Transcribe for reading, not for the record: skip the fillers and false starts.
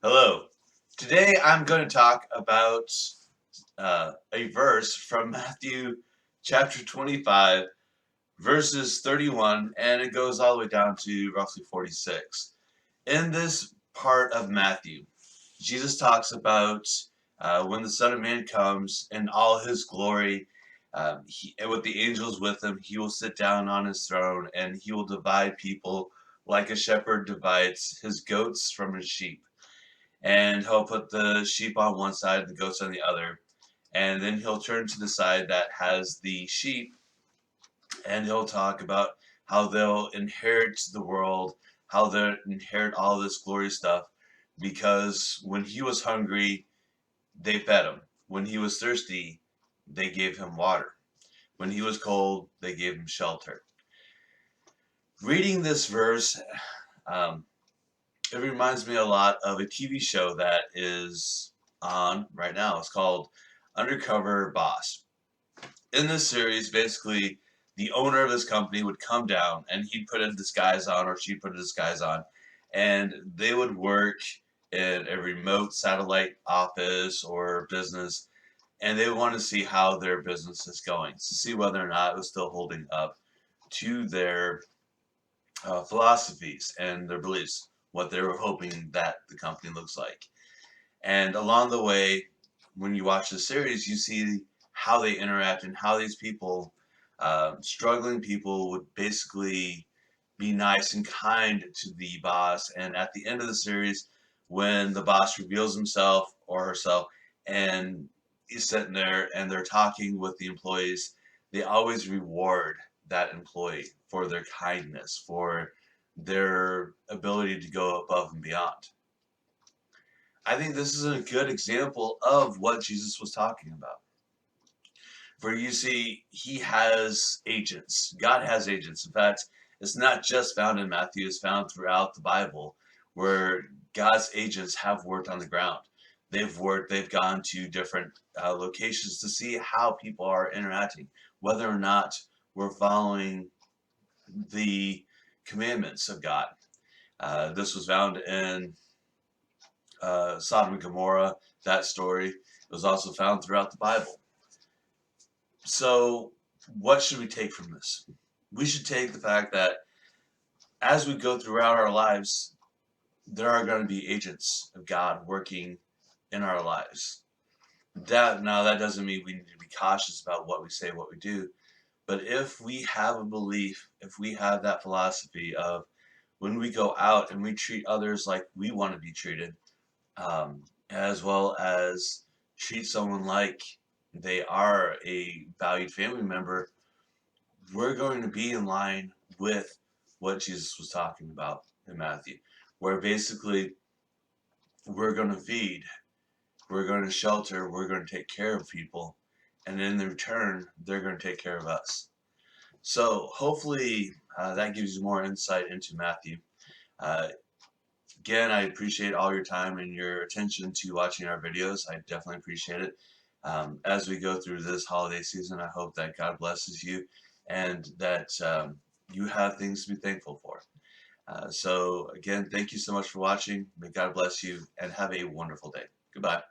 Hello. Today I'm going to talk about a verse from Matthew chapter 25, verses 31, and it goes all the way down to roughly 46. In this part of Matthew, Jesus talks about when the Son of Man comes in all his glory, and with the angels with him, he will sit down on his throne and he will divide people like a shepherd divides his goats from his sheep, and he'll put the sheep on one side and the goats on the other. And then he'll turn to the side that has the sheep and he'll talk about how they'll inherit the world, how they'll inherit all this glory stuff, because when he was hungry, they fed him. When he was thirsty, they gave him water. When he was cold, they gave him shelter. Reading this verse, um, it reminds me a lot of a TV show that is on right now. It's called Undercover Boss. In this series, basically, the owner of this company would come down and he'd put a disguise on, or she'd put a disguise on, and they would work in a remote satellite office or business, and they want to see how their business is going, to see whether or not it was still holding up to their philosophies and their beliefs, what they were hoping that the company looks like. And along the way, when you watch the series, you see how they interact and how these people, struggling people, would basically be nice and kind to the boss. And at the end of the series, when the boss reveals himself or herself and he's sitting there and they're talking with the employees, they always reward that employee for their kindness, for their ability to go above and beyond. I think this is a good example of what Jesus was talking about. For you see, he has agents. God has agents. In fact, it's not just found in Matthew, it's found throughout the Bible where God's agents have worked on the ground. They've gone to different locations to see how people are interacting, whether or not we're following the commandments of God. This was found in Sodom and Gomorrah, that story was also found throughout the Bible. So, what should we take from this? We should take the fact that as we go throughout our lives, there are going to be agents of God working in our lives. That doesn't mean we need to be cautious about what we say, what we do. But if we have a belief, if we have that philosophy of when we go out and we treat others like we want to be treated, as well as treat someone like they are a valued family member, we're going to be in line with what Jesus was talking about in Matthew, where basically we're going to feed, we're going to shelter, we're going to take care of people, and in return, they're going to take care of us. So hopefully that gives you more insight into Matthew. Uh, Again, I appreciate all your time and your attention to watching our videos. I definitely appreciate it. As we go through this holiday season, I hope that God blesses you and that you have things to be thankful for. So again, thank you so much for watching. May God bless you and have a wonderful day. Goodbye.